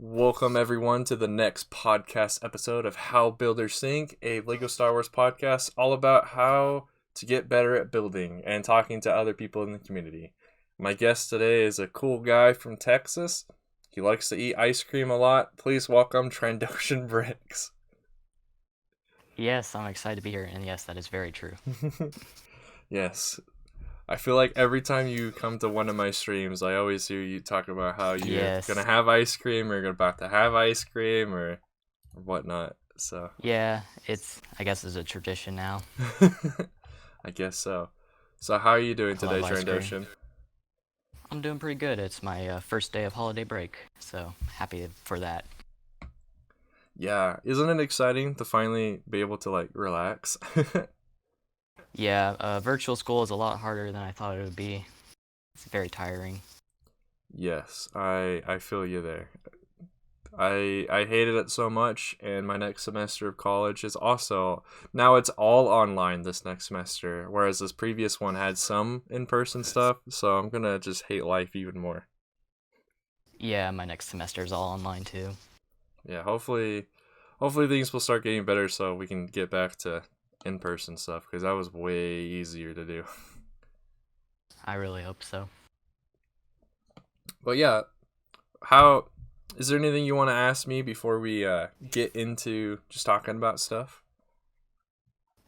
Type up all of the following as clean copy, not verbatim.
Welcome everyone to the next podcast episode of How Builders Think, a Lego Star Wars podcast all about how to get better at building and talking to other people in the community. My guest today is a cool guy from Texas. He likes to eat ice cream a lot. Please welcome Trandoshan Bricks. Yes, I'm excited to be here, and yes, that is very true. Yes. I feel like every time you come to one of my streams, I always hear you talk about how you're gonna have ice cream, or you're about to have ice cream, or whatnot. So Yeah, I guess it's a tradition now. I guess so. So how are you doing I love today, ice cream. Trandoshan? I'm doing pretty good. It's my first day of holiday break, so happy for that. Yeah, isn't it exciting to finally be able to like relax? Yeah, virtual school is a lot harder than I thought it would be. It's very tiring. Yes, I feel you there. I hated it so much, and my next semester of college is also now it's all online this next semester, whereas this previous one had some in-person stuff, so I'm gonna just hate life even more. Yeah, my next semester is all online too. Yeah, hopefully things will start getting better so we can get back to in-person stuff because that was way easier to do. I really hope so. But yeah, how is there anything you want to ask me before we get into just talking about stuff?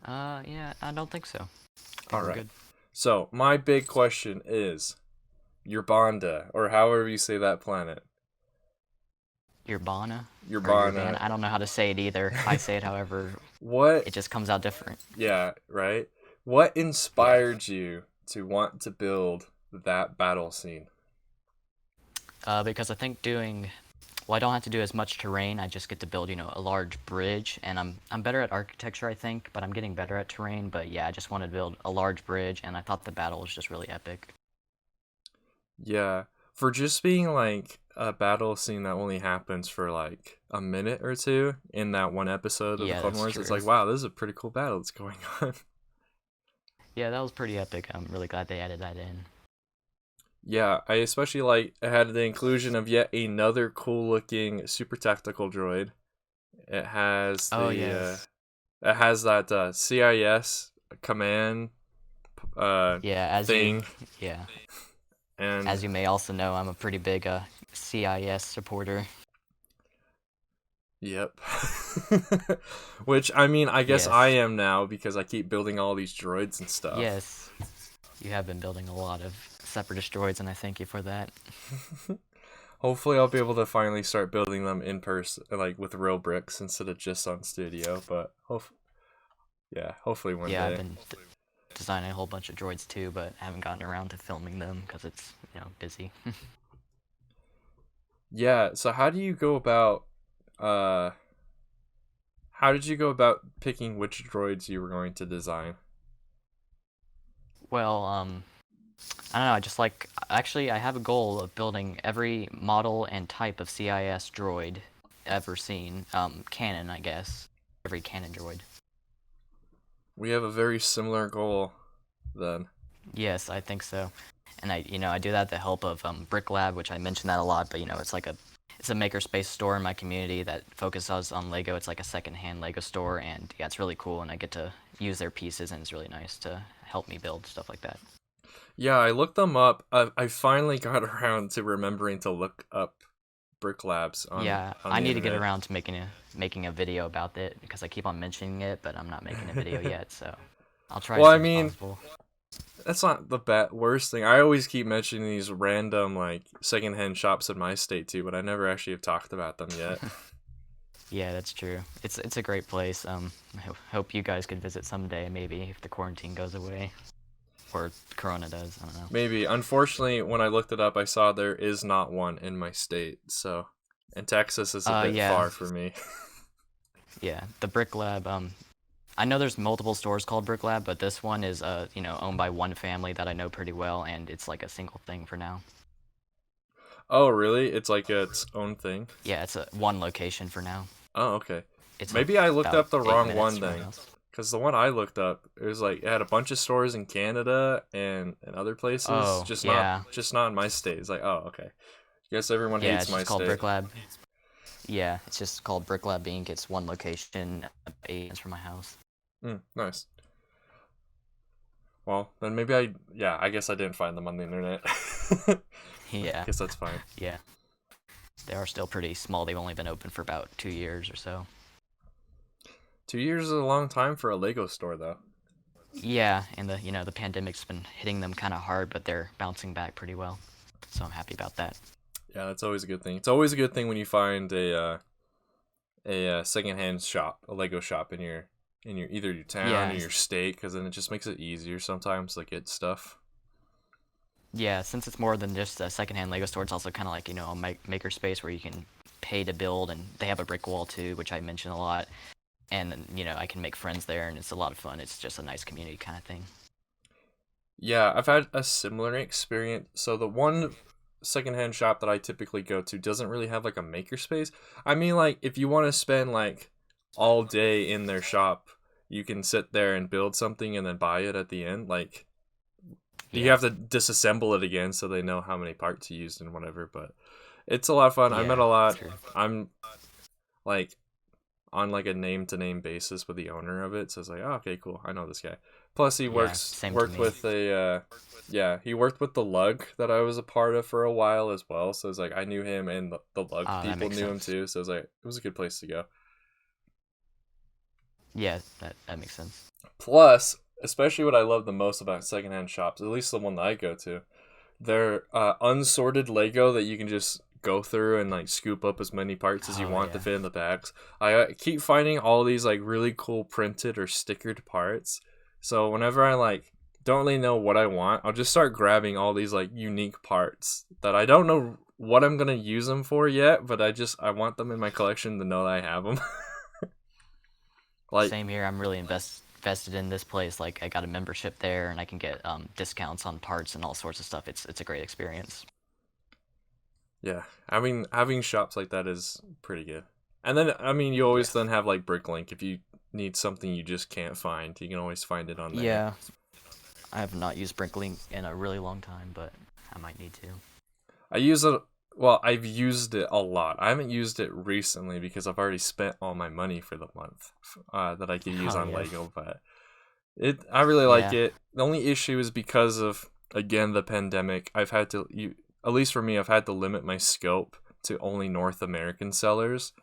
Yeah, I don't think so. I think All we're right. good. So my big question is Urbanda, or however you say that planet. Urbana or Urbana. Urbana. I don't know how to say it either. I say it however What? it just comes out different. Yeah, right. What Yeah. inspired you to want to build that battle scene? Because I think I don't have to do as much terrain. I just get to build, a large bridge, and I'm better at architecture, I think, but I'm getting better at terrain. But yeah, I just wanted to build a large bridge, and I thought the battle was just really epic. Yeah, for just being like a battle scene that only happens for like a minute or two in that one episode of the Yeah, Clone that's Wars, it's true. like, wow, this is a pretty cool battle that's going on. Yeah, that was pretty epic. I'm really glad they added that in. Yeah, I especially like it had the inclusion of yet another cool looking super tactical droid. It has Oh yes. it has that CIS command Yeah, thing, yeah, and as you may also know, I'm a pretty big CIS supporter. yep. Which I mean, I guess I Yes, am now because I keep building all these droids and stuff. yes, you have been building a lot of separatist droids, and I thank you for that. Hopefully, I'll be able to finally start building them in person, like with real bricks instead of just on studio. But yeah, hopefully one Yeah, I've day. been designing a whole bunch of droids too, but haven't gotten around to filming them because it's busy. Yeah. So how do you go about? Uh, how did you go about picking which droids you were going to design? Well, I don't know. I just like actually I have a goal of building every model and type of CIS droid ever seen. Canon, I guess. Every canon droid. We have a very similar goal, then. Yes, I think so. And I do that with the help of Brick Lab, which I mention that a lot. But it's a makerspace store in my community that focuses on Lego. It's like a secondhand Lego store, and yeah, it's really cool. And I get to use their pieces, and it's really nice to help me build stuff like that. Yeah, I looked them up. I finally got around to remembering to look up Brick Labs Yeah, on I the need to get internet. around to making a video about it because I keep on mentioning it, but I'm not making a video yet. So I'll try as Well, I soon as mean, possible. that's not the worst thing. I always keep mentioning these random like secondhand shops in my state too, but I never actually have talked about them yet. Yeah, that's true. It's a great place. Hope you guys could visit someday, maybe if the quarantine goes away or Corona does. I don't know. Maybe. Unfortunately, when I looked it up, I saw there is not one in my state. So, and Texas is a bit Yeah, far for me. yeah. The Brick Lab. I know there's multiple stores called Brick Lab, but this one is owned by one family that I know pretty well, and it's like a single thing for now. Oh, really? It's like its own thing. Yeah, it's a one location for now. Oh, okay. It's like Maybe I looked about up the 8 wrong minutes one from my then. house. Because the one I looked up, it was like it had a bunch of stores in Canada and other places, Oh, yeah. just not in my state. It's like, oh, okay. Guess everyone Yeah, hates it's my just called state. Brick Lab. Yeah, it's just called Bricklab Inc. It's one location, 8 minutes from my house. Nice. Well, then maybe I guess I didn't find them on the internet. Yeah, Guess that's fine. yeah. They are still pretty small. They've only been open for about 2 years or so. 2 years is a long time for a Lego store, though. Yeah, and the pandemic's been hitting them kind of hard, but they're bouncing back pretty well. So I'm happy about that. Yeah, that's always a good thing. It's always a good thing when you find a secondhand shop, a Lego shop in your either your town or your state, because then it just makes it easier sometimes to get stuff. Yeah, since it's more than just a secondhand Lego store, it's also kind of like a maker space where you can pay to build, and they have a brick wall too, which I mention a lot. And I can make friends there, and it's a lot of fun. It's just a nice community kind of thing. Yeah, I've had a similar experience. So the one secondhand shop that I typically go to doesn't really have like a makerspace. I mean, like if you want to spend like all day in their shop, you can sit there and build something and then buy it at the end. Like you have to disassemble it again so they know how many parts you used and whatever. But it's a lot of fun. I met a lot. I'm like on like a name to name basis with the owner of it, so it's like, oh, okay, cool, I know this guy. Plus he worked with he worked with the lug that I was a part of for a while as well, so it's like I knew him, and the lug people knew him too, so it was like, it was a good place to go. Yeah, that makes sense. Plus, especially what I love the most about secondhand shops, at least the one that I go to, they're unsorted Lego that you can just go through and like scoop up as many parts as you want to fit in the bags. I keep finding all these like really cool printed or stickered parts. So whenever I like don't really know what I want, I'll just start grabbing all these like unique parts that I don't know what I'm gonna use them for yet, but I want them in my collection to know that I have them. Like, same here. I'm really invested in this place. Like I got a membership there, and I can get discounts on parts and all sorts of stuff. It's a great experience. Yeah, having shops like that is pretty good. And then you always then have like Bricklink. If you need something you just can't find, you can always find it on there. Yeah, I have not used Bricklink in a really long time, but I might need to. I've used it a lot. I haven't used it recently because I've already spent all my money for the month that I could use on Lego. But I really like it. The only issue is because of, again, the pandemic. I've had to at least for me, I've had to limit my scope to only North American sellers,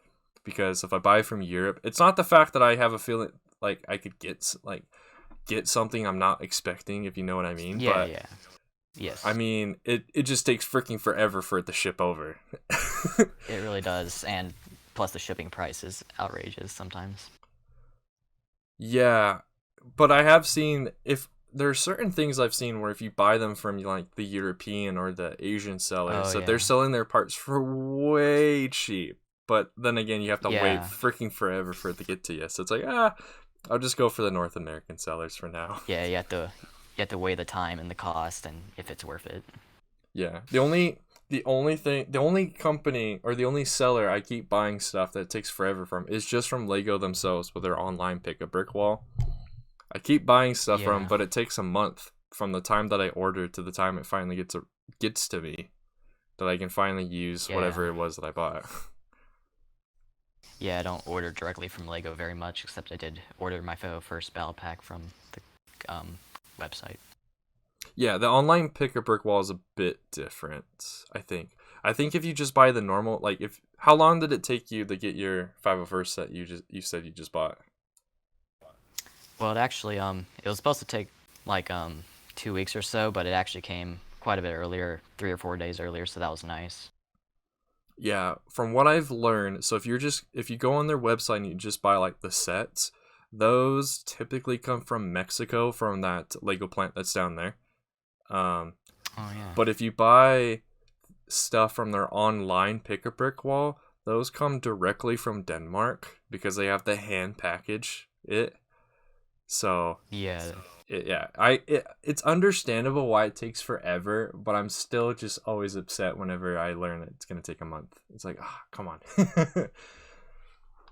because if I buy from Europe, it's not the fact that I have a feeling like I could get something I'm not expecting, if you know what I mean. Yes. I mean, it just takes freaking forever for it to ship over. It really does, and plus the shipping price is outrageous sometimes. Yeah, but I have seen, if there are certain things I've seen where if you buy them from like the European or the Asian sellers, they're selling their parts for way cheap. But then again, you have to wait freaking forever for it to get to you. So it's like, I'll just go for the North American sellers for now. Yeah, you have to weigh the time and the cost and if it's worth it. Yeah. The only company or the only seller I keep buying stuff that takes forever from is just from Lego themselves with their online pick a brick wall. I keep buying stuff from them, but it takes a month from the time that I ordered to the time it finally gets to me, that I can finally use whatever it was that I bought. Yeah, I don't order directly from Lego very much, except I did order my first battle pack from the website. Yeah, the online pick a brick wall is a bit different, I think. I think if you just buy the normal, like how long did it take you to get your 501st set you said you just bought? Well, it actually it was supposed to take like 2 weeks or so, but it actually came quite a bit earlier, 3 or 4 days earlier, so that was nice. Yeah, from what I've learned, so if you go on their website and you just buy like the sets, those typically come from Mexico, from that Lego plant that's down there. But if you buy stuff from their online pick a brick wall, those come directly from Denmark because they have to hand package it. So it's understandable why it takes forever, but I'm still just always upset whenever I learn that it's gonna take a month. It's like, come on.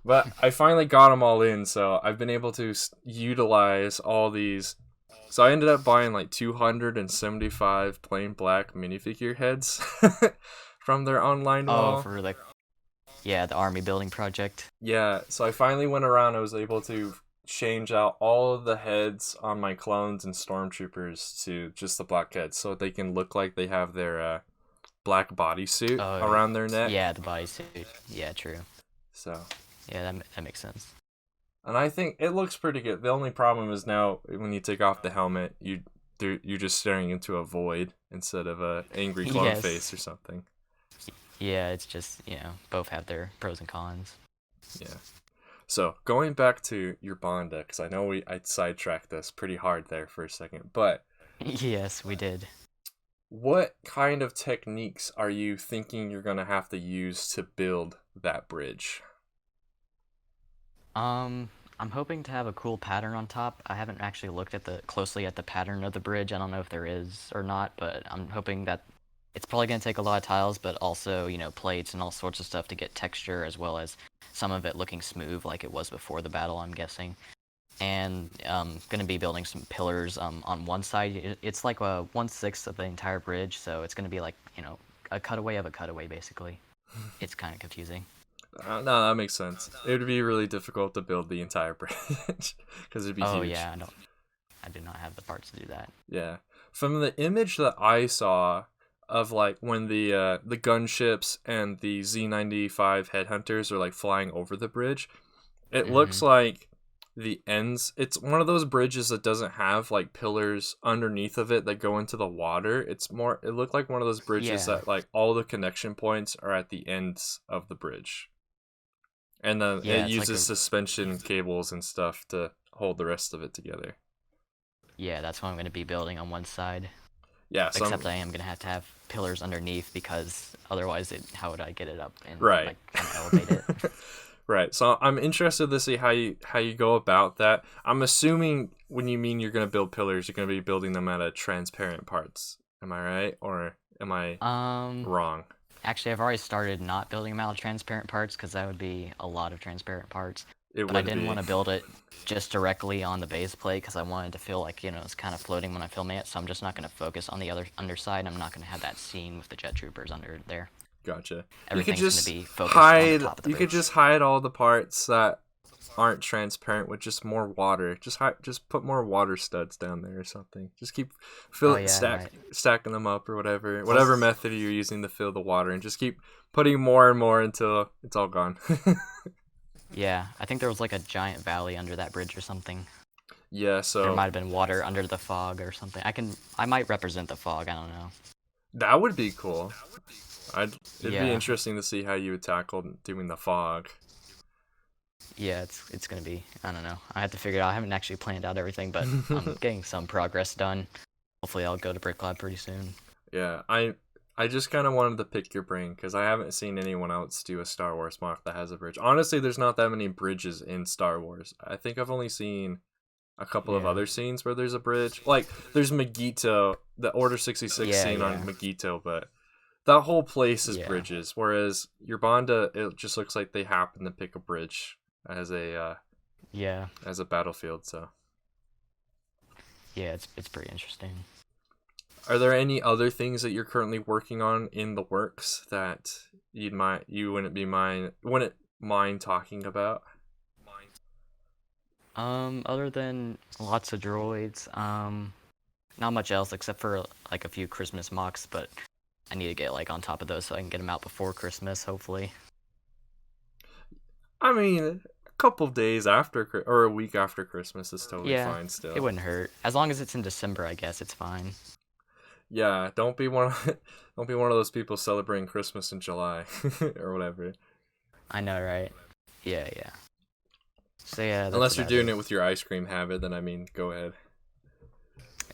But I finally got them all in, so I've been able to utilize all these. So I ended up buying like 275 plain black minifigure heads from their online wall. Yeah, the army building project. Yeah, so I finally went around. I was able to change out all of the heads on my clones and stormtroopers to just the black heads, so they can look like they have their black bodysuit Oh, around their neck. yeah, the bodysuit. Yeah, true. So, Yeah, that makes sense. and I think it looks pretty good. The only problem is now when you take off the helmet, you're just staring into a void instead of a angry clone face Yes. or something. Yeah, it's just, both have their pros and cons. Yeah. So going back to your Bonda, because I know I sidetracked this pretty hard there for a second, but Yes, we did. what kind of techniques are you thinking you're gonna have to use to build that bridge? I'm hoping to have a cool pattern on top. I haven't actually looked at the closely at the pattern of the bridge. I don't know if there is or not, but I'm hoping that it's probably going to take a lot of tiles, but also, plates and all sorts of stuff to get texture, as well as some of it looking smooth like it was before the battle, I'm guessing. And going to be building some pillars on one side. It's like a 1/6 of the entire bridge, so it's going to be like, a cutaway of a cutaway, basically. It's kind of confusing. No, that makes sense. It would be really difficult to build the entire bridge because it'd be Oh huge. yeah, I do not have the parts to do that. Yeah. From the image that I saw of like when the gunships and the Z-95 headhunters are like flying over the bridge, it looks like the ends. It's one of those bridges that doesn't have like pillars underneath of it that go into the water. It looked like one of those bridges Yeah. that like all the connection points are at the ends of the bridge. And then Yeah, it it's like uses suspension cables and stuff to hold the rest of it together. yeah, that's what I'm going to be building on one side. Yeah, so Except I am going to have pillars underneath, because otherwise how would I get it up and right. like kind of elevate it? Right. So I'm interested to see how you go about that. I'm assuming when you mean you're going to build pillars, you're going to be building them out of transparent parts. Am I right, or am I wrong? Actually, I've already started not building them out of transparent parts, because that would be a lot of transparent parts. It But I would didn't be. want to build it just directly on the base plate, because I wanted to feel like, it's kind of floating when I'm filming it, so I'm just not going to focus on the other underside. I'm not going to have that scene with the jet troopers under there. Gotcha. Everything's You could going to just be focused on the hide. top of the You bridge. could just hide all the parts that aren't transparent with just more water. Just put more water studs down there or something. Just keep stacking them up or whatever method you're using to fill the water, and just keep putting more and more until it's all gone. Yeah, I think there was like a giant valley under that bridge or something. Yeah, so there might have been water under the fog or something. I might represent the fog. I don't know. that would be cool. It'd be Yeah. interesting to see how you would tackle doing the fog. Yeah, it's gonna be. I don't know. I have to figure it out. I haven't actually planned out everything, but I'm getting some progress done. Hopefully, I'll go to Brick Lab pretty soon. Yeah, I just kind of wanted to pick your brain because I haven't seen anyone else do a Star Wars mock that has a bridge. Honestly, there's not that many bridges in Star Wars. I think I've only seen a couple of other scenes where there's a bridge. Like, there's Megito, the Order 66 scene on Megito, but that whole place is bridges. Whereas your Bonda, it just looks like they happen to pick a bridge as a as a battlefield. So yeah, it's pretty interesting. are there any other things that you're currently working on in the works that you wouldn't mind talking about? Other than lots of droids, not much else except for like a few Christmas mocks, but I need to get like on top of those so I can get them out before Christmas, hopefully. I mean, a couple days after or a week after Christmas is totally fine still. It wouldn't hurt. As long as it's in December, I guess it's fine. Yeah, don't be one of those people celebrating Christmas in July or whatever. I know, right? Yeah. So yeah, unless you're doing it with your ice cream habit, then I mean, go ahead.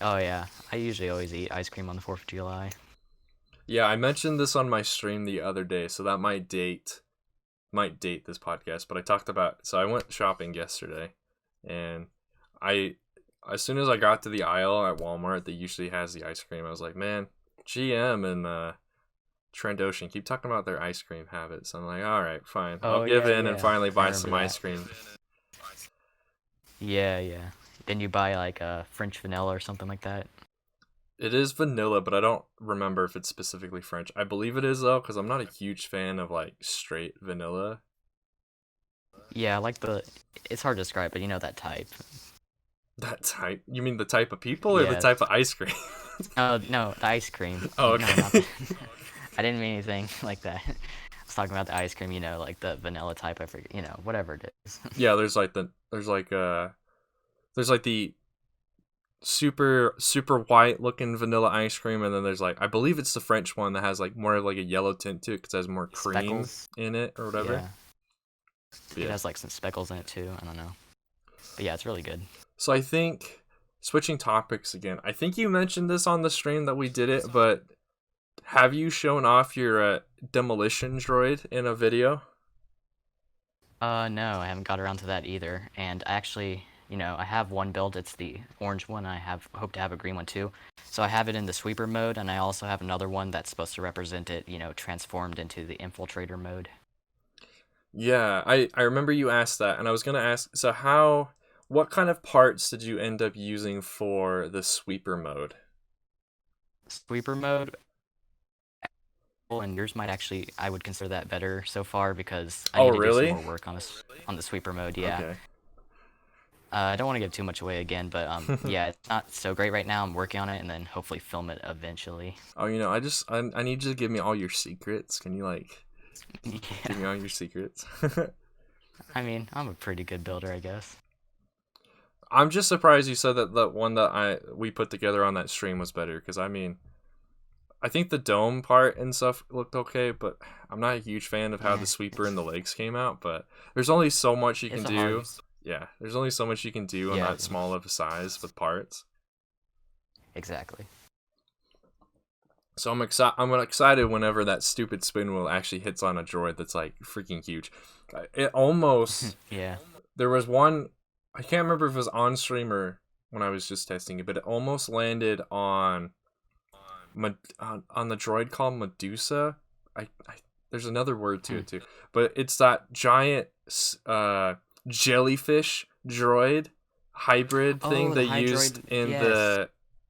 Oh yeah, I usually always eat ice cream on the 4th of July. Yeah, I mentioned this on my stream the other day, so that might date this podcast, but I talked about, so I went shopping yesterday, and as soon as I got to the aisle at Walmart that usually has the ice cream, I was like, man, GM and Trandoshan keep talking about their ice cream habits. So I'm like, all right, fine, I'll give in and finally buy some ice cream. Yeah. Then you buy like French vanilla or something like that. It is vanilla, but I don't remember if it's specifically French. I believe it is though, because I'm not a huge fan of like straight vanilla. Yeah, I like the. It's hard to describe, but you know that type. That type? You mean the type of people or the Yeah. type of ice cream? Oh no, the ice cream. Oh, No, okay. not the. I didn't mean anything like that. I was talking about the ice cream. You know, like the vanilla type. I forget. You know, whatever it is. Yeah, there's like the super white looking vanilla ice cream, and then there's like I believe it's the French one that has like more of like a yellow tint to it because it has more cream Speckles. in it or whatever. Yeah. It Yeah. has like some speckles in it too. I don't know. But yeah, it's really good. So I think switching topics again. I think you mentioned this on the stream that we did it, but have you shown off your demolition droid in a video? No, I haven't got around to that either. And actually, you know, I have one build. It's the orange one. I hope to have a green one too. So I have it in the sweeper mode, and I also have another one that's supposed to represent it, you know, transformed into the infiltrator mode. Yeah, I remember you asked that, and I was gonna ask, so what kind of parts did you end up using for the sweeper mode? Sweeper mode, and yours might actually, I would consider that better so far because I Oh, need to do some really? more work on the sweeper mode. Yeah. Okay. I don't want to give too much away again, but yeah, it's not so great right now. I'm working on it, and then hopefully film it eventually. Oh, I need you to give me all your secrets. Can you like give me Yeah. all your secrets? I mean, I'm a pretty good builder, I guess. I'm just surprised you said that the one that we put together on that stream was better because I mean, I think the dome part and stuff looked okay, but I'm not a huge fan of how Yeah, the sweeper and the legs came out. But there's only so much you can it's a do. hard. Yeah, there's only so much you can do on Yeah, that small of a size with parts. exactly. So I'm excited whenever that stupid spin wheel actually hits on a droid that's like freaking huge. It almost Yeah. there was one I can't remember if it was on stream or when I was just testing it, but it almost landed on the droid called Medusa. I there's another word to Hmm. it too, but it's that giant jellyfish droid hybrid thing Oh, the they used Hydroid. in Yes, the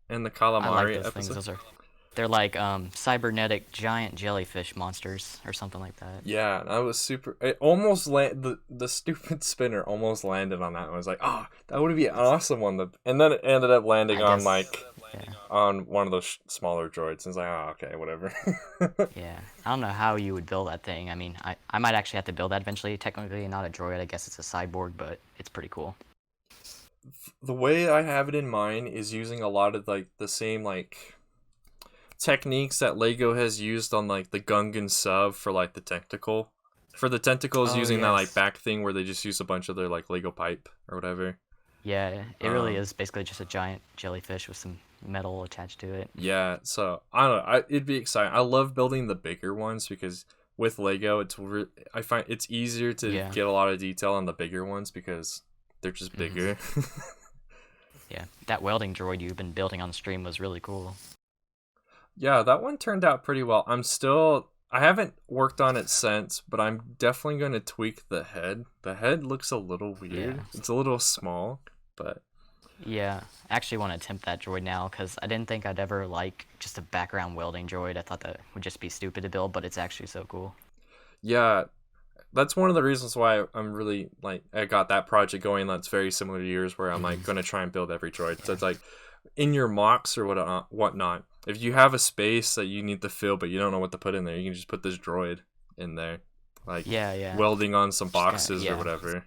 I like calamari those things. episode. They're like cybernetic giant jellyfish monsters or something like that. Yeah, that was super. It almost the stupid spinner almost landed on that. I was like, oh, that would be an awesome one. And then it ended up landing I on guess. like Yeah. on one of those smaller droids. And it's like, oh, okay, whatever. Yeah. I don't know how you would build that thing. I mean, I might actually have to build that eventually. Technically, not a droid. I guess it's a cyborg, but it's pretty cool. The way I have it in mind is using a lot of like the same like techniques that Lego has used on like the Gungan sub for like the tentacle. For the tentacles, Oh using that like yes. back thing where they just use a bunch of their like Lego pipe or whatever. Yeah, it really Um, is basically just a giant jellyfish with some metal attached to it. Yeah, so I don't know. It'd be exciting. I love building the bigger ones because with Lego, I find it's easier to Yeah. get a lot of detail on the bigger ones because they're just Hmm. bigger. Yeah. That welding droid you've been building on stream was really cool. Yeah, that one turned out pretty well. I haven't worked on it since, but I'm definitely going to tweak the head. The head looks a little weird. Yeah. It's a little small, but Yeah, I actually want to attempt that droid now because I didn't think I'd ever like just a background welding droid. I thought that would just be stupid to build, but it's actually so cool. yeah, that's one of the reasons why I'm really like I got that project going. That's very similar to yours, where I'm like Hmm. going to try and build every droid. So Yeah. it's like in your mocks or whatnot. If you have a space that you need to fill, but you don't know what to put in there, you can just put this droid in there, like Yeah, yeah. welding on some Just kinda, boxes or yeah. whatever.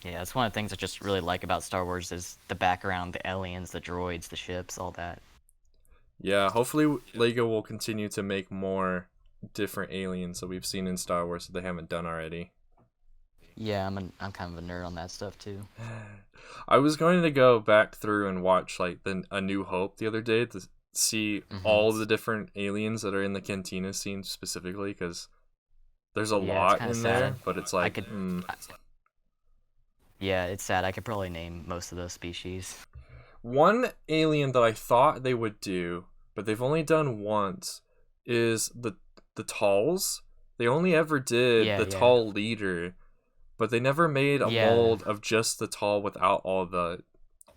Yeah, that's one of the things I just really like about Star Wars is the background, the aliens, the droids, the ships, all that. Yeah, hopefully Lego will continue to make more different aliens that we've seen in Star Wars that they haven't done already. Yeah, I'm kind of a nerd on that stuff too. I was going to go back through and watch like A New Hope the other day to see Hmm. all the different aliens that are in the Cantina scene specifically because there's a Yeah, it's lot kind of in there, sad. but it's I like, could, I, yeah, it's sad. I could probably name most of those species. one alien that I thought they would do, but they've only done once, is the Talls. They only ever did Yeah, the yeah, Tall leader, but they never made a yeah, mold of just the Tall without all the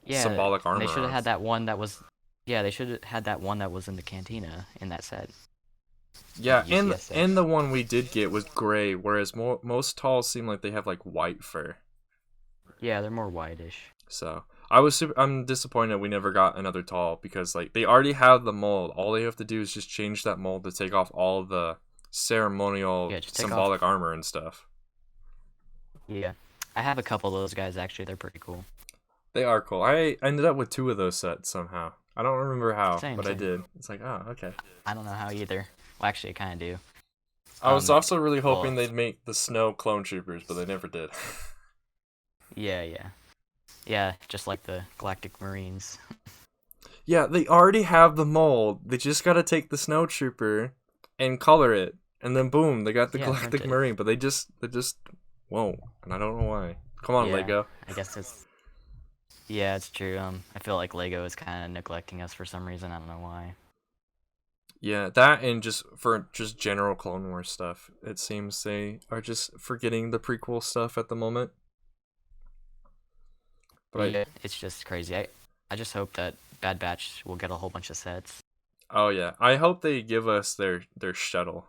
yeah. symbolic And they armor should have on. had that one that was. Yeah, they should have had that one that was in the cantina in that set. Yeah, The and UCS set. and the one we did get was gray, whereas most talls seem like they have like white fur. Yeah, they're more whitish. So I'm disappointed we never got another tall because like they already have the mold. All they have to do is just change that mold to take off all the ceremonial Yeah, just take off. symbolic armor and stuff. Yeah, I have a couple of those guys actually. They're pretty cool. They are cool. I ended up with 2 of those sets somehow. I don't remember how, Same, but I same. did. It's like, oh, okay. I don't know how either. Well, actually, I kind of do. I was also really Well, hoping they'd make the snow clone troopers, but they never did. yeah, just like the Galactic Marines. Yeah, they already have the mold. They just gotta take the snow trooper and color it, and then boom, they got the Yeah, print Galactic it. Marine. But they just whoa, and I don't know why. Come on, Yeah, Lego. I guess it's. Yeah, it's true. I feel like Lego is kind of neglecting us for some reason. I don't know why. Yeah, that and just for just general Clone Wars stuff. It seems they are just forgetting the prequel stuff at the moment. But Yeah, it's just crazy. I just hope that Bad Batch will get a whole bunch of sets. oh yeah, I hope they give us their shuttle.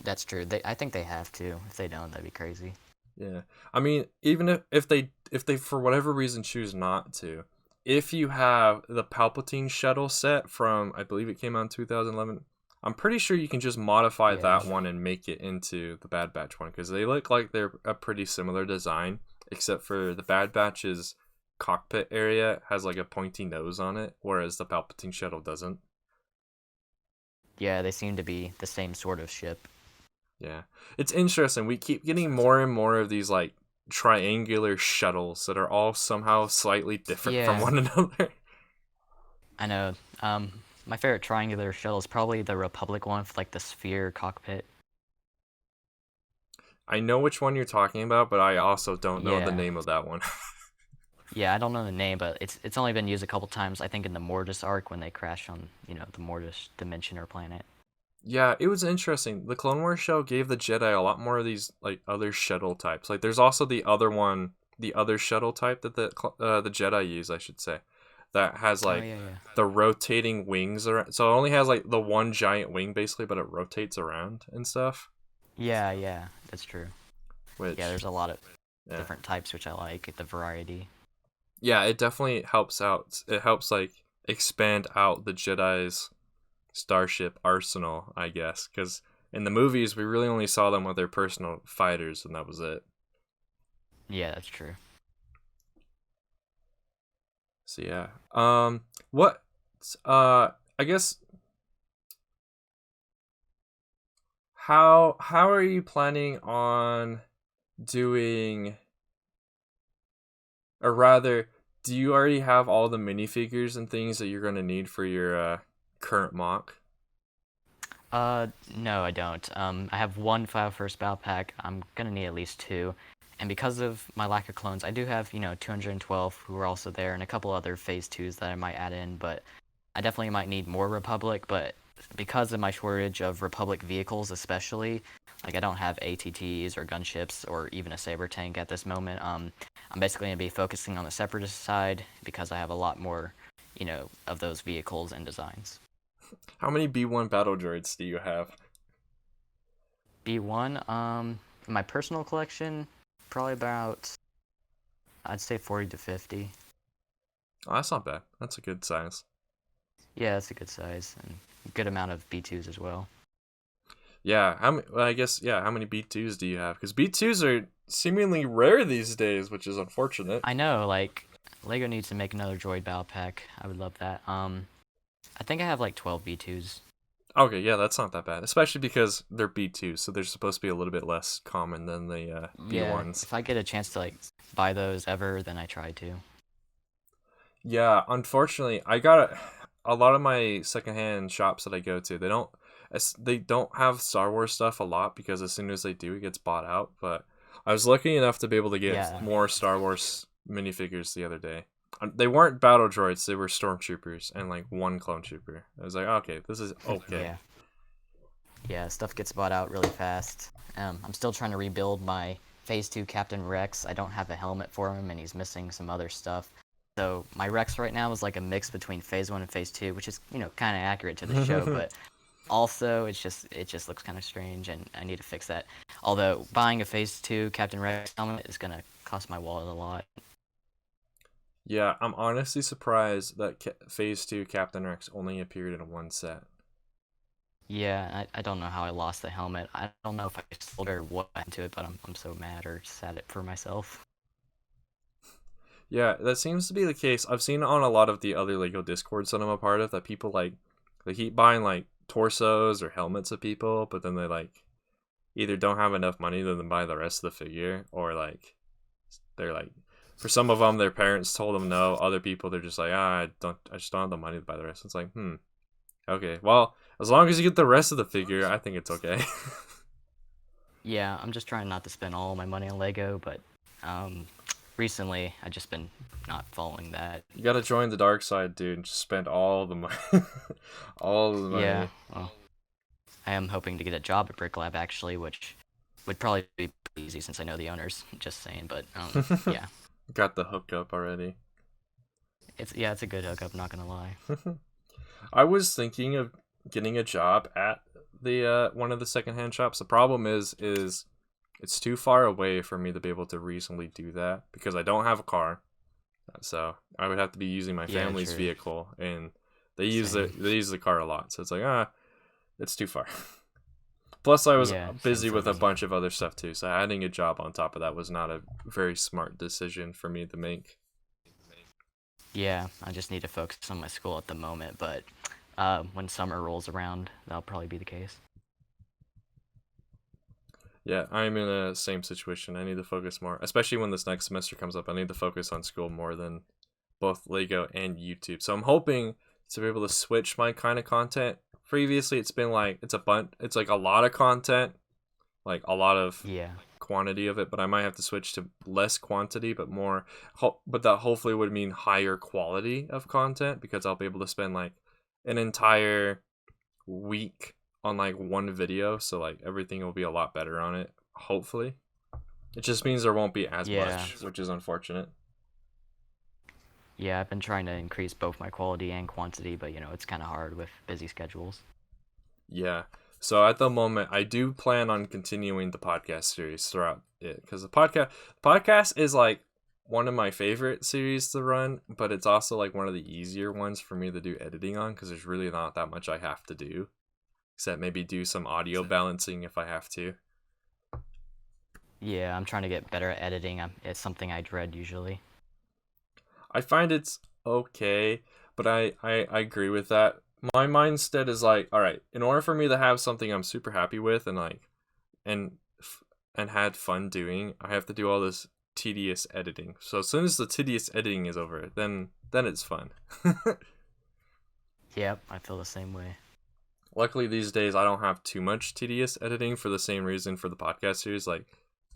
That's true. I think they have to. If they don't, that'd be crazy. Yeah, I mean, even if they for whatever reason choose not to, if you have the Palpatine shuttle set from I believe it came out in 2011, I'm pretty sure you can just modify Yeah. that one and make it into the Bad Batch one because they look like they're a pretty similar design, except for the Bad Batch's cockpit area has like a pointy nose on it, whereas the Palpatine shuttle doesn't. Yeah, they seem to be the same sort of ship. Yeah. It's interesting. We keep getting more and more of these like triangular shuttles that are all somehow slightly different from Yeah. one another. I know. My favorite triangular shuttle is probably the Republic one with like the sphere cockpit. I know which one you're talking about, but I also don't know the Yeah. name of that one. Yeah, I don't know the name, but it's only been used a couple times. I think in the Mortis arc when they crash on the Mortis dimension or planet. Yeah, it was interesting. The Clone Wars show gave the Jedi a lot more of these like other shuttle types. Like there's also the other one, the other shuttle type that the Jedi use, I should say, that has Oh like yeah, yeah. the rotating wings around. So it only has like the one giant wing basically, but it rotates around and stuff. Yeah, that's true. Which Yeah, there's a lot of yeah. different types which I like, the variety. Yeah, it definitely helps out. It helps like expand out the Jedi's starship arsenal, I guess, because in the movies we really only saw them with their personal fighters, and that was it. Yeah, that's true. So yeah, what, I guess, how are you planning on doing, or rather, do you already have all the minifigures and things that you're gonna need for your current mock? No, I don't. I have one File First Battle Pack. I'm gonna need at least two. And because of my lack of clones, I do have, 212 who are also there and a couple other Phase 2s that I might add in, but I definitely might need more Republic, but because of my shortage of Republic vehicles especially, like I don't have ATTs or gunships or even a saber tank at this moment, I'm basically going to be focusing on the Separatist side because I have a lot more, of those vehicles and designs. How many B1 battle droids do you have? B1, in my personal collection, probably about, I'd say 40 to 50. Oh, that's not bad. That's a good size. Yeah, that's a good size and a good amount of B2s as well. Yeah, well, I guess yeah. How many B2s do you have? Because B2s are seemingly rare these days, which is unfortunate. I know, like Lego needs to make another droid battle pack. I would love that. I think I have like 12 B2s. Okay, yeah, that's not that bad, especially because they're B2s, so they're supposed to be a little bit less common than the Yeah, B1s. if I get a chance to like buy those ever, then I try to. Yeah, unfortunately, I got a lot of my secondhand shops that I go to. They don't have Star Wars stuff a lot because as soon as they do, it gets bought out. But I was lucky enough to be able to get Yeah. more Star Wars minifigures the other day. They weren't battle droids; they were stormtroopers and like one clone trooper. I was like, okay, this is okay. Yeah. Yeah, stuff gets bought out really fast. I'm still trying to rebuild my Phase 2 Captain Rex. I don't have a helmet for him, and he's missing some other stuff. So my Rex right now is like a mix between Phase 1 and Phase 2, which is, kind of accurate to the show, but also it just looks kind of strange, and I need to fix that. Although buying a Phase 2 Captain Rex helmet is gonna cost my wallet a lot. Yeah, I'm honestly surprised that Phase 2 Captain Rex only appeared in one set. Yeah, I don't know how I lost the helmet. I don't know if I sold it or what happened to it, but I'm so mad or sad it for myself. Yeah, that seems to be the case. I've seen on a lot of the other Lego Discords that I'm a part of that people like they keep buying like torsos or helmets of people, but then they like either don't have enough money to then buy the rest of the figure, or like they're like for some of them their parents told them no. Other people they're just like I just don't have the money to buy the rest. It's like okay, well as long as you get the rest of the figure, I think it's okay. Yeah, I'm just trying not to spend all my money on Lego, but recently I just been not following that. You gotta join the dark side, dude. And just spend all the money, all the Yeah, money. well, I am hoping to get a job at Bricklab actually, which would probably be pretty easy since I know the owners. Just saying, but yeah, Got the hookup already. it's a good hookup. Not gonna lie. I was thinking of getting a job at the one of the secondhand shops. The problem is it's too far away for me to be able to reasonably do that because I don't have a car. So I would have to be using my Yeah, family's true. vehicle, and they Same. use the car a lot. So it's like it's too far. Plus, I was Yeah, same busy for with a me. bunch of other stuff too. So adding a job on top of that was not a very smart decision for me to make. Yeah, I just need to focus on my school at the moment, but when summer rolls around, that'll probably be the case. Yeah, I'm in a same situation. I need to focus more, especially when this next semester comes up. I need to focus on school more than both Lego and YouTube. So I'm hoping to be able to switch my kind of content. Previously, it's been like it's like a lot of content, like a lot of Yeah. quantity of it, but I might have to switch to less quantity but more but that hopefully would mean higher quality of content because I'll be able to spend like an entire week on like one video, so like everything will be a lot better on it, hopefully. It just means there won't be as Yeah. much, which is unfortunate. Yeah, I've been trying to increase both my quality and quantity, but it's kind of hard with busy schedules. Yeah. So at the moment, I do plan on continuing the podcast series throughout it because the podcast is like one of my favorite series to run, but it's also like one of the easier ones for me to do editing on because there's really not that much I have to do, except maybe do some audio balancing if I have to. Yeah, I'm trying to get better at editing. It's something I dread usually. I find it's okay, but I agree with that. My mindset is like, all right, in order for me to have something I'm super happy with and like and and had fun doing, I have to do all this tedious editing. So as soon as the tedious editing is over, then it's fun. Yep, I feel the same way. Luckily these days I don't have too much tedious editing for the same reason for the podcast series. Like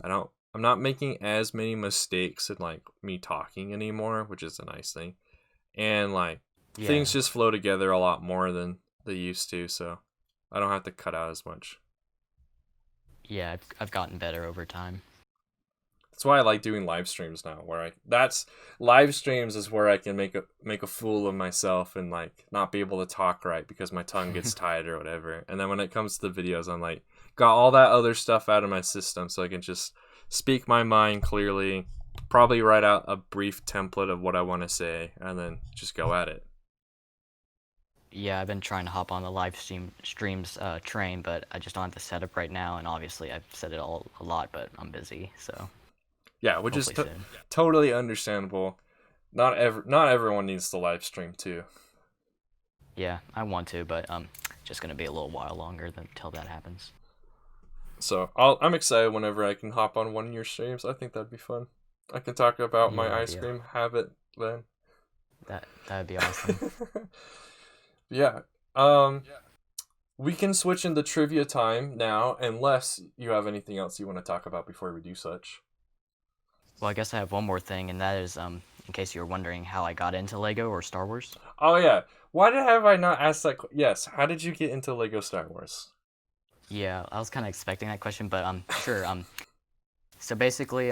I'm not making as many mistakes in like me talking anymore, which is a nice thing. And like Yeah. things just flow together a lot more than they used to, so I don't have to cut out as much. Yeah, I've gotten better over time. That's why I like doing live streams now, where that's live streams is where I can make a fool of myself and like not be able to talk right because my tongue gets tied or whatever. And then when it comes to the videos, I'm like got all that other stuff out of my system so I can just speak my mind clearly, probably write out a brief template of what I want to say and then just go at it. Yeah, I've been trying to hop on the live streams train, but I just don't have the setup right now, and obviously I've said it all a lot, but I'm busy, so Yeah, which is hopefully soon. totally understandable. Not everyone needs to live stream too. Yeah, I want to, but just gonna be a little while longer until that happens. So I'm excited whenever I can hop on one of your streams. I think that'd be fun. I can talk about my Yeah, ice cream habit then. that'd be awesome. Yeah. Um, we can switch into trivia time now, unless you have anything else you want to talk about before we do such. Well, I guess I have one more thing, and that is in case you were wondering how I got into Lego or Star Wars. Oh yeah. Why have I not asked that? Yes. How did you get into Lego Star Wars? Yeah, I was kind of expecting that question, but sure. So basically,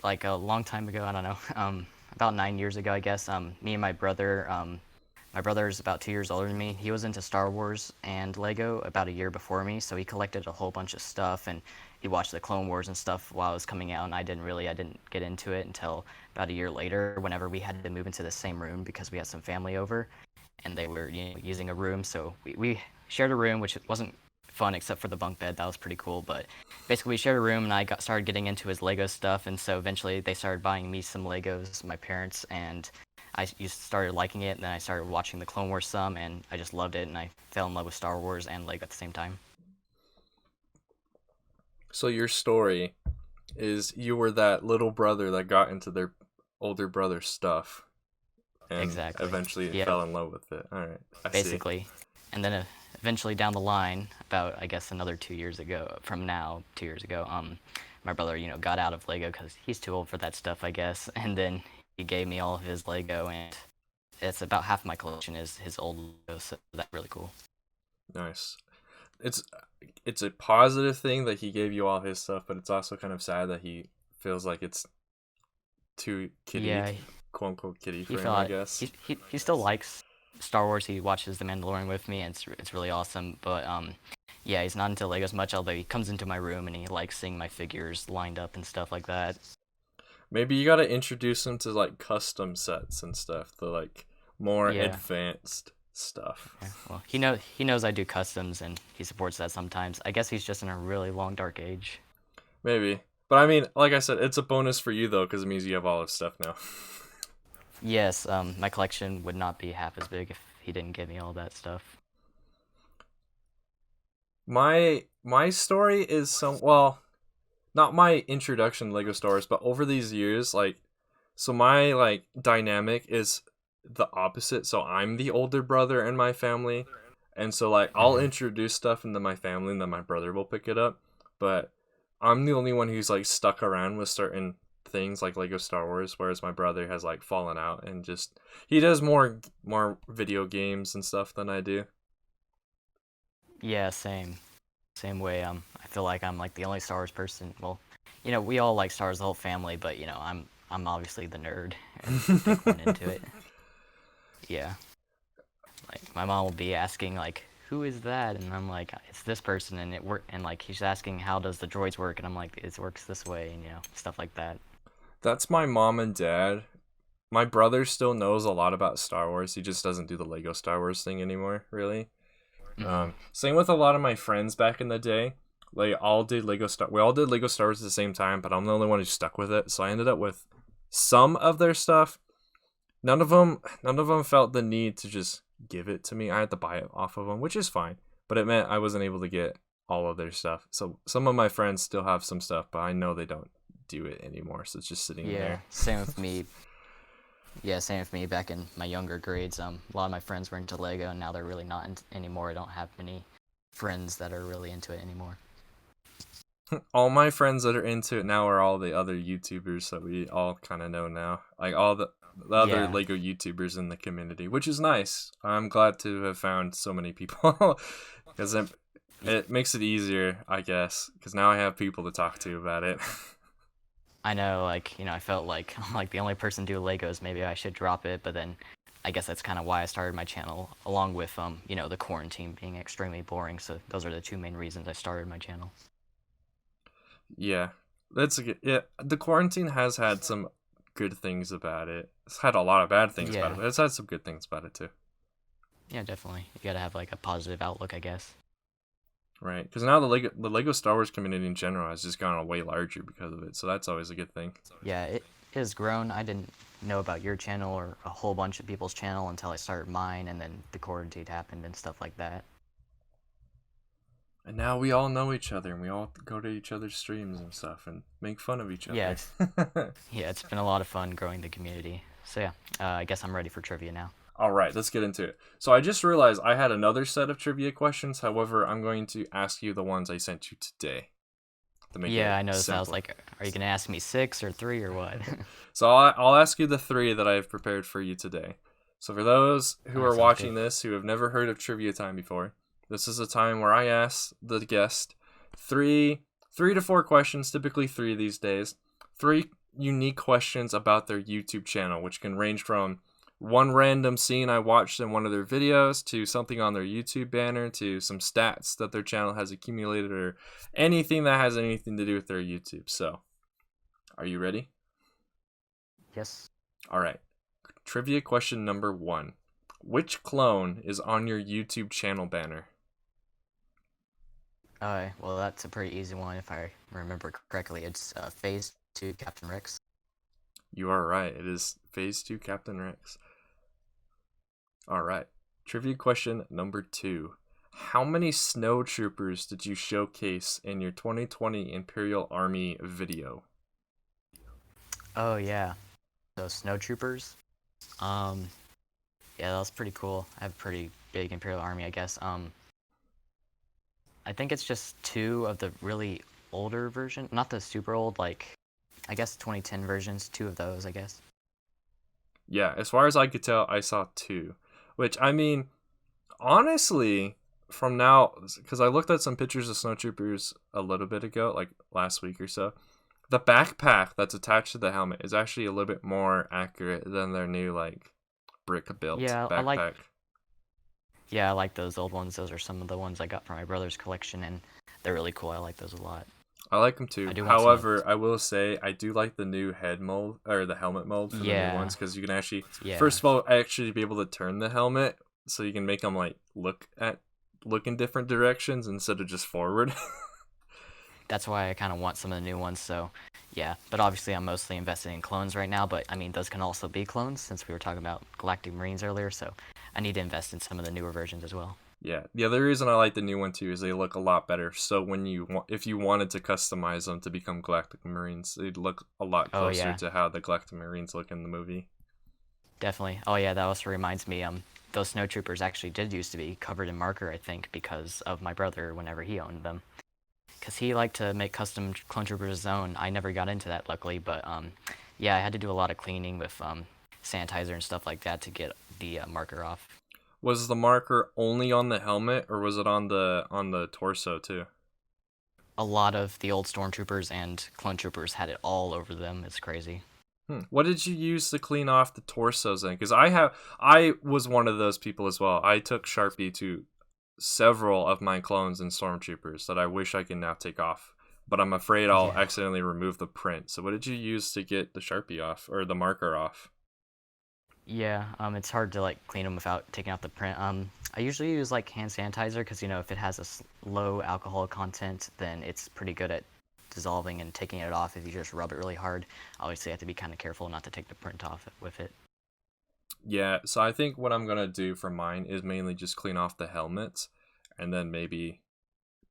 like a long time ago, I don't know, about 9 years ago, I guess. Me and my brother's about 2 years older than me. He was into Star Wars and Lego about a year before me, so he collected a whole bunch of stuff, and he watched the Clone Wars and stuff while it was coming out, and I didn't get into it until about a year later, whenever we had to move into the same room because we had some family over, and they were using a room, so we shared a room, which wasn't fun except for the bunk bed. That was pretty cool, but basically we shared a room, and I started getting into his Lego stuff, and so eventually they started buying me some Legos, my parents, and I just started liking it, and then I started watching the Clone Wars some, and I just loved it, and I fell in love with Star Wars and Lego at the same time. So your story is you were that little brother that got into their older brother's stuff and Exactly. eventually Yeah, fell in love with it. All right, I see. basically. And then eventually down the line, about I guess another 2 years ago, from now, 2 years ago, my brother, got out of Lego because he's too old for that stuff, I guess. And then he gave me all of his Lego, and it's about half my collection is his old Lego, so that's really cool. Nice. It's it's a positive thing that he gave you all his stuff, but it's also kind of sad that he feels like it's too kiddie, Yeah, quote unquote kiddie he for him, felt I guess. he still likes Star Wars. He watches The Mandalorian with me, and it's really awesome. But yeah, he's not into Legos much. Although he comes into my room and he likes seeing my figures lined up and stuff like that. Maybe you gotta introduce him to like custom sets and stuff, the like more Yeah, advanced stuff. yeah. Well, he knows I do customs, and he supports that sometimes. I guess he's just in a really long dark age. Maybe. But I mean, like I said, it's a bonus for you though, because it means you have all his stuff now. Yes, my collection would not be half as big if he didn't give me all that stuff. My story is well, not my introduction to Lego Star Wars, but over these years, like, so my like dynamic is the opposite. So I'm the older brother in my family, and so like I'll Hmm. introduce stuff into my family, and then my brother will pick it up. But I'm the only one who's like stuck around with certain things like Lego Star Wars, whereas my brother has like fallen out and just he does more video games and stuff than I do. Yeah, same way. I feel like I'm like the only Star Wars person. Well, we all like Star Wars, the whole family, but I'm obviously the nerd and the big one into it. Yeah, like my mom will be asking like, "Who is that?" And I'm like, "It's this person," and it work. And like she's asking, "How does the droids work?" And I'm like, "It works this way," and stuff like that. That's my mom and dad. My brother still knows a lot about Star Wars. He just doesn't do the Lego Star Wars thing anymore, really. Hmm. Same with a lot of my friends back in the day. We all did Lego Star Wars at the same time, but I'm the only one who stuck with it. So I ended up with some of their stuff. None of them felt the need to just give it to me. I had to buy it off of them, which is fine. But it meant I wasn't able to get all of their stuff. So some of my friends still have some stuff, but I know they don't do it anymore. So it's just sitting Yeah, there. same with me. Yeah, same with me back in my younger grades. A lot of my friends were into Lego, and now they're really not anymore. I don't have many friends that are really into it anymore. All my friends that are into it now are all the other YouTubers that we all kind of know now. Like all the other Yeah, Lego YouTubers in the community, which is nice. I'm glad to have found so many people because it makes it easier, I guess, because now I have people to talk to about it. I know. Like, I felt like I'm like the only person do Legos. Maybe I should drop it, but then I guess that's kind of why I started my channel, along with the quarantine being extremely boring. So those are the two main reasons I started my channel. Yeah, that's a good. Yeah, the quarantine has had some good things about it. It's had a lot of bad things about it, Yeah, but it's had some good things about it too. yeah, definitely. You gotta have like a positive outlook, I guess. Right, because now the Lego Star Wars community in general has just gone way larger because of it, so that's always a good thing. Yeah, it has grown. I didn't know about your channel or a whole bunch of people's channel until I started mine, and then the quarantine happened and stuff like that. And now we all know each other, and we all go to each other's streams and stuff, and make fun of each Yeah, other. it's been a lot of fun growing the community. So yeah, I guess I'm ready for trivia now. All right, let's get into it. So I just realized I had another set of trivia questions. However, I'm going to ask you the ones I sent you today to make Yeah, it I noticed. I was simpler. like, are you gonna ask me six or three or what? So I'll ask you the three that I've prepared for you today. So for those who Alright, are sounds good. watching this who have never heard of trivia time before, this is a time where I ask the guest three to four questions, typically three these days. Three unique questions about their YouTube channel, which can range from one random scene I watched in one of their videos to something on their YouTube banner to some stats that their channel has accumulated or anything that has anything to do with their YouTube. So, are you ready? Yes. All right. Trivia question number 1. Which clone is on your YouTube channel banner? Well, that's a pretty easy one if I remember correctly. It's Phase 2 Captain Rex. You are right. It is Phase 2 Captain Rex. All right. Trivia question number 2. How many snow troopers did you showcase in your 2020 Imperial Army video? Oh yeah, those snow troopers. Yeah, that was pretty cool. I have a pretty big Imperial Army, I guess. I think it's just 2 of the really older version, not the super old, like I guess 2010 versions. 2 of those, I guess. Yeah, as far as I could tell, I saw 2. Which, I mean, honestly, from now, because I looked at some pictures of snowtroopers a little bit ago, like last week or so, the backpack that's attached to the helmet is actually a little bit more accurate than their new, like, brick-built Yeah, backpack. I like those old ones. Those are some of the ones I got from my brother's collection, and they're really cool. I like those a lot. I like them too. I do want some of However, those. I will say I do like the new head mold or the helmet mold for the new Yeah, ones because you can actually, yeah. first of all, actually be able to turn the helmet so you can make them like look in different directions instead of just forward. That's why I kind of want some of the new ones. So, yeah. But obviously, I'm mostly invested in clones right now. But I mean, those can also be clones since we were talking about Galactic Marines earlier. So, I need to invest in some of the newer versions as well. Yeah, the other reason I like the new one too is they look a lot better. So when if you wanted to customize them to become Galactic Marines, they'd look a lot Oh closer yeah, to how the Galactic Marines look in the movie. definitely. Oh yeah, that also reminds me. Those snowtroopers actually did used to be covered in marker, I think, because of my brother whenever he owned them. Because he liked to make custom clone troopers his own. I never got into that, luckily, but yeah, I had to do a lot of cleaning with sanitizer and stuff like that to get the marker off. Was the marker only on the helmet or was it on the torso too? A lot of the old stormtroopers and clone troopers had it all over them. It's crazy. What did you use to clean off the torsos then? Because I was one of those people as well. I took Sharpie to several of my clones and stormtroopers that I wish I can now take off, but I'm afraid I'll Yeah. accidentally remove the print. So what did you use to get the Sharpie off or the marker off? Yeah, it's hard to like clean them without taking out the print. I usually use like hand sanitizer because if it has a low alcohol content, then it's pretty good at dissolving and taking it off if you just rub it really hard. Obviously, you have to be kind of careful not to take the print off with it. Yeah, so I think what I'm gonna do for mine is mainly just clean off the helmets, and then maybe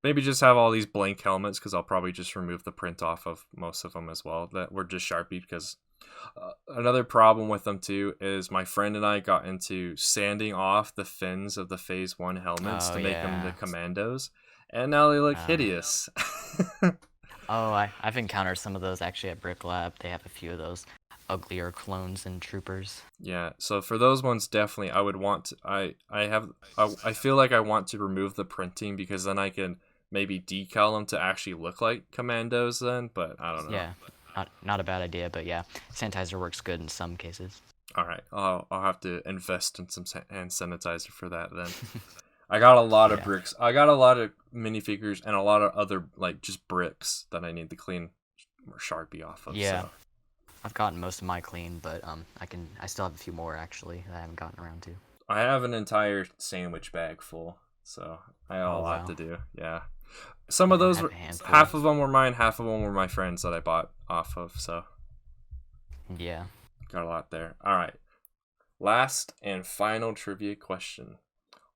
just have all these blank helmets because I'll probably just remove the print off of most of them as well that were just Sharpie because another problem with them too is my friend and I got into sanding off the fins of the Phase 1 helmets Oh to make them the yeah. commandos, and now they look Uh, hideous. I've encountered some of those actually at Brick Lab. They have a few of those uglier clones and troopers. Yeah, so for those ones definitely I would want to, I feel like I want to remove the printing because then I can maybe decal them to actually look like commandos then, but I don't know. Yeah, not a bad idea, but yeah, sanitizer works good in some cases. All right, I'll have to invest in some hand sanitizer for that then. I got a lot of Yeah. bricks. I got a lot of minifigures and a lot of other like just bricks that I need to clean Sharpie off of. Yeah. So I've gotten most of my clean, but I still have a few more actually that I haven't gotten around to. I have an entire sandwich bag full. So I got a Oh lot wow. to do. Yeah. Some of Yeah, I those have were a handful. half of them were mine, half of them were my friends that I bought off of. So Yeah. got a lot there. All right. Last and final trivia question.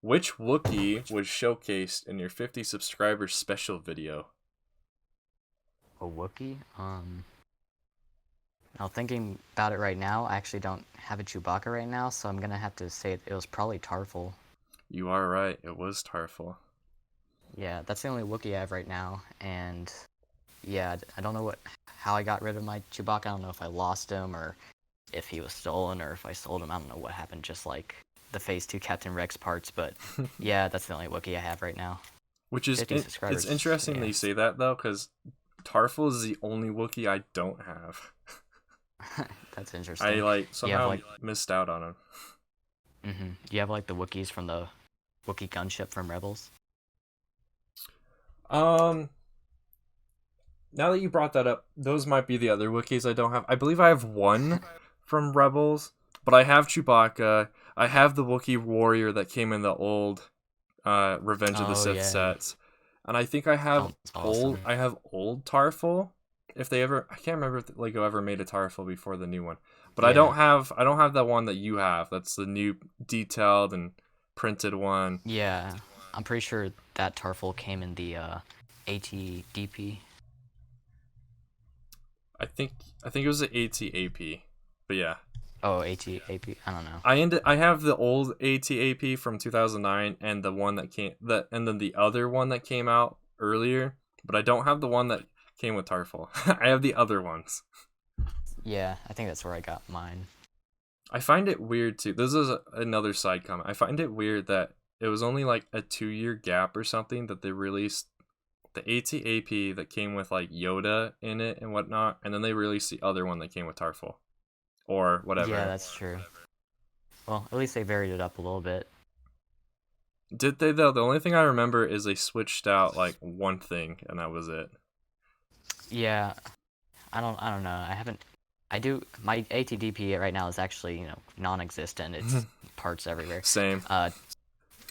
Which Wookiee was showcased in your 50 subscribers special video? A Wookiee? Now thinking about it right now, I actually don't have a Chewbacca right now, so I'm gonna have to say it was probably Tarful. You are right. It was Tarful. Yeah, that's the only Wookiee I have right now, and yeah, I don't know how I got rid of my Chewbacca. I don't know if I lost him or if he was stolen or if I sold him. I don't know what happened, just like the Phase 2 Captain Rex parts, but yeah, that's the only Wookiee I have right now. Which is 50 subscribers. it's interesting Yeah. that you say that though, because Tarful is the only Wookiee I don't have. That's I interesting. like Do you have somehow like missed out on them. do you have like the Wookiees from the Wookiee gunship from Rebels? Um, now that you brought that up, those might be the other Wookiees I don't have. I believe I have one from Rebels, but I have Chewbacca. I have the Wookiee warrior that came in the old Revenge of the Oh Sith yeah, sets, and I think I have sounds awesome. old Tarful. If they ever, I can't remember if Lego ever made a Tarful before the new one, but Yeah, I don't have that one that you have. That's the new detailed and printed one. yeah. I'm pretty sure that Tarful came in the ATDP. I think it was the ATAP, but yeah. Oh, ATAP. I don't know. I have the old ATAP from 2009 and the one that came that and then the other one that came out earlier, but I don't have the one that came with Tarful. I have the other ones. Yeah, I think that's where I got mine. I find it weird too. This is another side comment. I find it weird that it was only like a 2-year gap or something that they released the ATAP that came with like Yoda in it and whatnot, and then they released the other one that came with Tarful or Yeah, whatever. that's true. Well, at least they varied it up a little bit. Did they though? The only thing I remember is they switched out like one thing, and that was it. Yeah, I don't know. I do my ATDP right now is actually, non-existent. It's parts everywhere. Same. Uh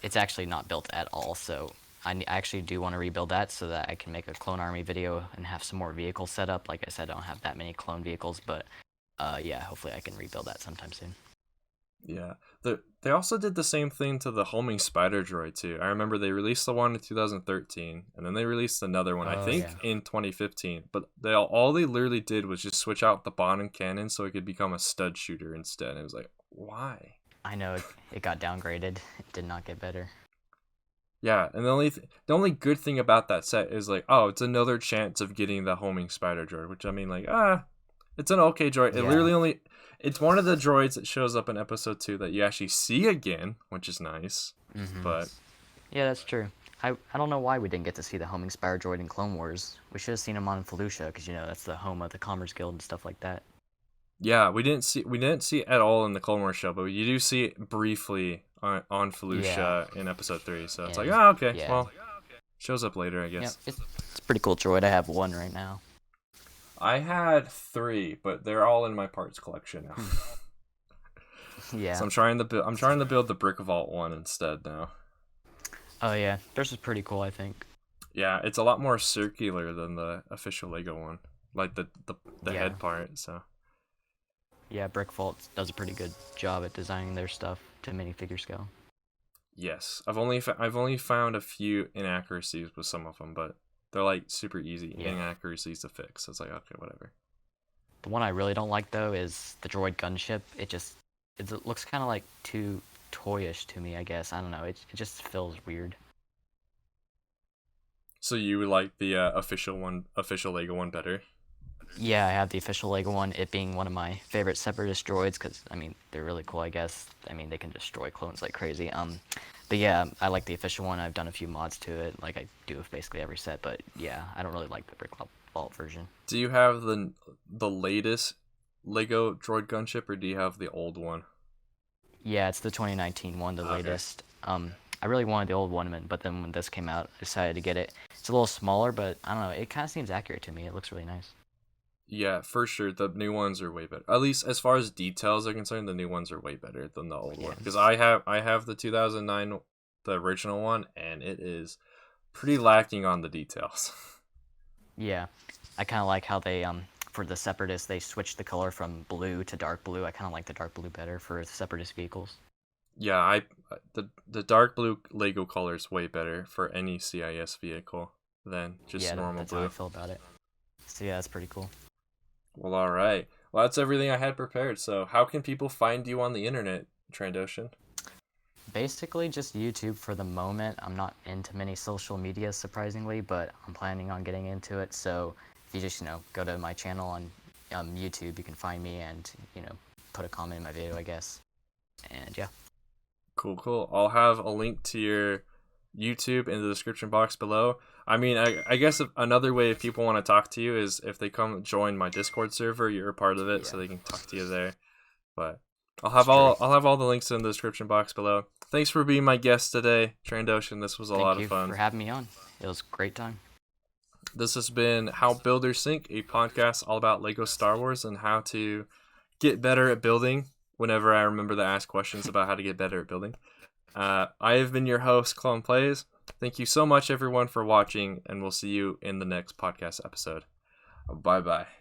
it's actually not built at all, so I actually do want to rebuild that so that I can make a clone army video and have some more vehicles set up. Like I said, I don't have that many clone vehicles, but yeah, hopefully I can rebuild that sometime soon. Yeah. They also did the same thing to the homing spider droid too. I remember they released the one in 2013, and then they released another one, I Oh yeah. think, in 2015. But all they literally did was just switch out the bottom cannon so it could become a stud shooter instead. And it was like, why? I know it got downgraded. It did not get better. Yeah, and the only good thing about that set is like, oh, it's another chance of getting the homing spider droid, which I mean, like, it's an okay droid. It Yeah. literally only it's one of the droids that shows up in episode 2 that you actually see again, which is nice. But Yeah, that's true. I don't know why we didn't get to see the homing spire droid in Clone Wars. We should have seen him on Felucia, because that's the home of the Commerce Guild and stuff like that. yeah, we didn't see it at all in the Clone Wars show, but you do see it briefly on Yeah. Felucia in episode 3. So it's like, And oh, okay, yeah. well, shows up later, I Yeah, guess. it's a pretty cool droid. I have one right now. I had 3, but they're all in my parts collection now. Yeah. So I'm trying to build the Brick Vault one instead now. Oh yeah, theirs is pretty cool, I think. Yeah, it's a lot more circular than the official Lego one, like the Yeah. head part. So Yeah, Brick Vault does a pretty good job at designing their stuff to minifigure scale. yes, I've only found a few inaccuracies with some of them, but they're like super easy Yeah. inaccuracies to fix. So it's like, okay, whatever. The one I really don't like though is the droid gunship. It looks kind of like too toyish to me, I guess. I don't know. It just feels weird. So you would like the official Lego one better? Yeah, I have the official Lego one, it being one of my favorite separatist droids, because, I mean, they're really cool, I guess. I mean, they can destroy clones like crazy. But yeah, I like the official one. I've done a few mods to it, like I do with basically every set, but yeah, I don't really like the Brick Vault version. Do you have the latest Lego droid gunship, or do you have the old one? Yeah, it's the 2019 one, the Okay. latest. I really wanted the old one, but then when this came out, I decided to get it. It's a little smaller, but I don't know, it kind of seems accurate to me. It looks really nice. Yeah, for sure. The new ones are way better. At least as far as details are concerned, the new ones are way better than the old Yeah. one. Because I have the 2009, the original one, and it is pretty lacking on the details. Yeah, I kind of like how they for the Separatists they switched the color from blue to dark blue. I kind of like the dark blue better for Separatist vehicles. Yeah, the dark blue Lego color is way better for any CIS vehicle than just Yeah, normal that's how I blue. feel about it. So yeah, that's pretty cool. Well, all right. Well, that's everything I had prepared. So, how can people find you on the internet, Trandoshan? Basically, just YouTube for the moment. I'm not into many social media, surprisingly, but I'm planning on getting into it. So if you just go to my channel on YouTube, you can find me and put a comment in my video, I guess. And yeah. Cool, cool. I'll have a link to your YouTube in the description box below. I mean, I guess another way if people want to talk to you is if they come join my Discord server. You're a part of it, so they can talk to you there. But I'll have all the links in the description box below. Thanks for being my guest today, Trandoshan. This was a lot of fun. Thank you for having me on. It was a great time. This has been How Builders Think, a podcast all about Lego Star Wars and how to get better at building whenever I remember to ask questions about how to get better at building. I have been your host, Clone Plays. Thank you so much, everyone, for watching, and we'll see you in the next podcast episode. Bye-bye.